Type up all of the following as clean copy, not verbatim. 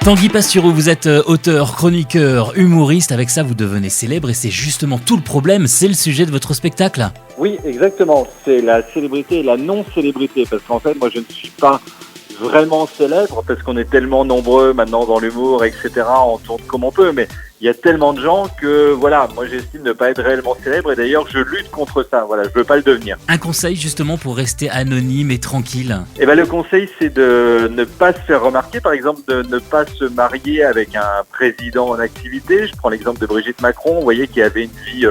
Tanguy Pastureau, vous êtes auteur, chroniqueur, humoriste. Avec ça, vous devenez célèbre et c'est justement tout le problème. C'est le sujet de votre spectacle. Oui, exactement. C'est la célébrité et la non-célébrité. Parce qu'en fait, moi, je ne suis pas vraiment célèbre parce qu'on est tellement nombreux maintenant dans l'humour, etc. On tourne comme on peut. Mais il y a tellement de gens que, voilà, moi, j'estime ne pas être réellement célèbre. Et d'ailleurs, je lutte contre ça. Voilà, je veux pas le devenir. Un conseil justement pour rester anonyme et tranquille. Eh ben, le conseil, c'est de ne pas se faire remarquer. Par exemple, de ne pas se marier avec un président en activité. Je prends l'exemple de Brigitte Macron, vous voyez, qui avait une vie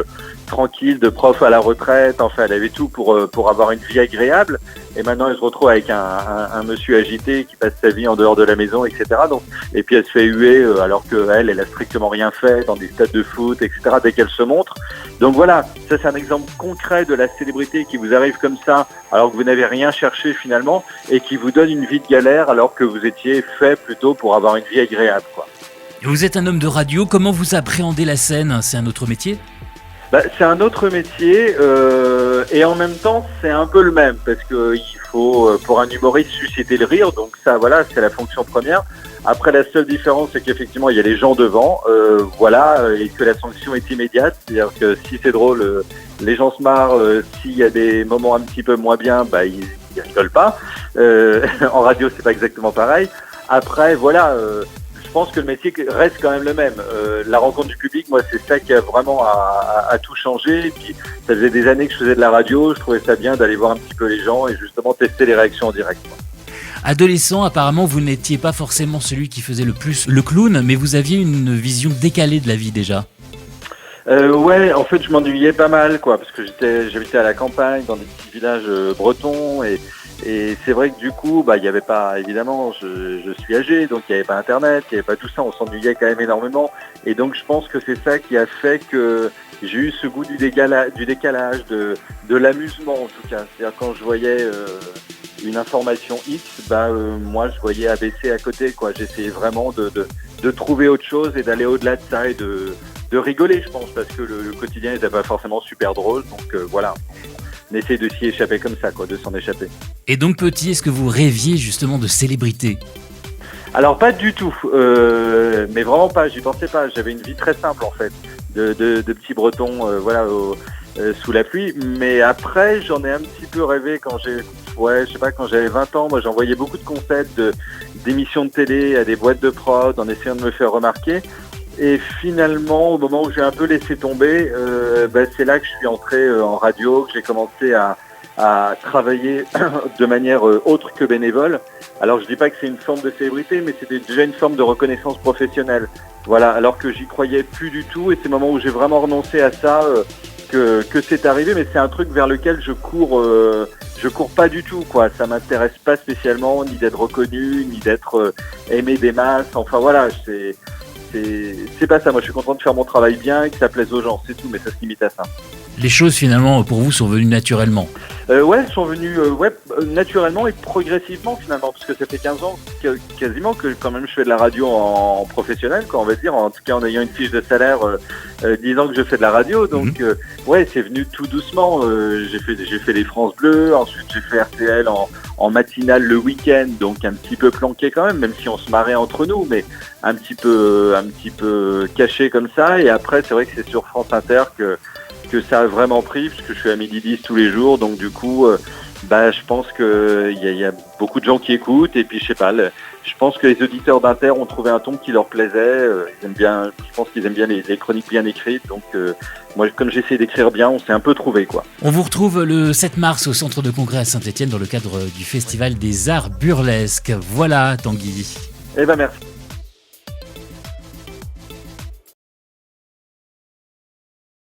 tranquille de prof à la retraite. Enfin, elle avait tout pour avoir une vie agréable. Et maintenant, elle se retrouve avec un monsieur agité qui passe sa vie en dehors de la maison, etc. Donc, et puis elle se fait huer alors qu'elle a strictement rien fait dans des stades de foot, etc. dès qu'elle se montre. Donc voilà, ça c'est un exemple concret de la célébrité qui vous arrive comme ça, alors que vous n'avez rien cherché finalement, et qui vous donne une vie de galère alors que vous étiez fait plutôt pour avoir une vie agréable, quoi. Vous êtes un homme de radio. Comment vous appréhendez la scène ? C'est un autre métier ? C'est un autre métier et en même temps c'est un peu le même parce que il faut pour un humoriste susciter le rire, donc ça voilà, c'est la fonction première. Après, la seule différence c'est qu'effectivement il y a les gens devant, et que la sanction est immédiate, c'est-à-dire que si c'est drôle, les gens se marrent, s'il y a des moments un petit peu moins bien, ils rigolent pas. En radio c'est pas exactement pareil. Après voilà. Je pense que le métier reste quand même le même. La rencontre du public, moi, c'est ça qui a vraiment à tout changé. Et puis, ça faisait des années que je faisais de la radio. Je trouvais ça bien d'aller voir un petit peu les gens et justement tester les réactions en direct. Adolescent, apparemment, vous n'étiez pas forcément celui qui faisait le plus le clown, mais vous aviez une vision décalée de la vie déjà. Ouais, en fait, je m'ennuyais pas mal, quoi, parce que j'habitais à la campagne, dans des petits villages bretons, et c'est vrai que du coup, il y avait pas, évidemment, je suis âgé, donc il n'y avait pas Internet, il n'y avait pas tout ça, on s'ennuyait quand même énormément. Et donc je pense que c'est ça qui a fait que j'ai eu ce goût du décalage, de l'amusement en tout cas. C'est-à-dire quand je voyais une information X, moi je voyais ABC à côté, quoi. J'essayais vraiment de trouver autre chose et d'aller au-delà de ça et de rigoler, je pense, parce que le quotidien n'était pas forcément super drôle, donc voilà. On essaie de s'y échapper comme ça, quoi, de s'en échapper. Et donc petit, est-ce que vous rêviez justement de célébrité ? Alors pas du tout, mais vraiment pas, j'y pensais pas. J'avais une vie très simple en fait, de petit breton, sous la pluie. Mais après, j'en ai un petit peu rêvé quand quand j'avais 20 ans. Moi, j'envoyais beaucoup de concepts d'émissions de télé à des boîtes de prod en essayant de me faire remarquer. Et finalement, au moment où j'ai un peu laissé tomber, c'est là que je suis entré en radio, que j'ai commencé à travailler de manière autre que bénévole. Alors je dis pas que c'est une forme de célébrité, mais c'était déjà une forme de reconnaissance professionnelle. Voilà, alors que j'y croyais plus du tout, et c'est le moment où j'ai vraiment renoncé à ça que c'est arrivé, mais c'est un truc vers lequel je cours pas du tout, quoi. Ça m'intéresse pas spécialement, ni d'être reconnu, ni d'être aimé des masses. Enfin voilà, c'est pas ça. Moi je suis content de faire mon travail bien et que ça plaise aux gens, c'est tout, mais ça se limite à ça. Les choses finalement pour vous sont venues naturellement. Elles sont venues naturellement et progressivement finalement, parce que ça fait 15 ans quasiment que quand même je fais de la radio en professionnel, quoi, on va dire, en tout cas en ayant une fiche de salaire disant que je fais de la radio, donc c'est venu tout doucement. J'ai fait les France Bleu, ensuite j'ai fait RTL en matinale le week-end, donc un petit peu planqué quand même si on se marrait entre nous, mais un petit peu caché comme ça. Et après c'est vrai que c'est sur France Inter que ça a vraiment pris, puisque je suis à 12h10 tous les jours, donc du coup, je pense qu'il y a beaucoup de gens qui écoutent, et puis je sais pas, je pense que les auditeurs d'Inter ont trouvé un ton qui leur plaisait, ils aiment bien, je pense qu'ils aiment bien les chroniques bien écrites, donc moi, comme j'essaie d'écrire bien, on s'est un peu trouvé, quoi. On vous retrouve le 7 mars au centre de congrès à Saint-Étienne dans le cadre du Festival des Arts Burlesques. Voilà, Tanguy. Merci.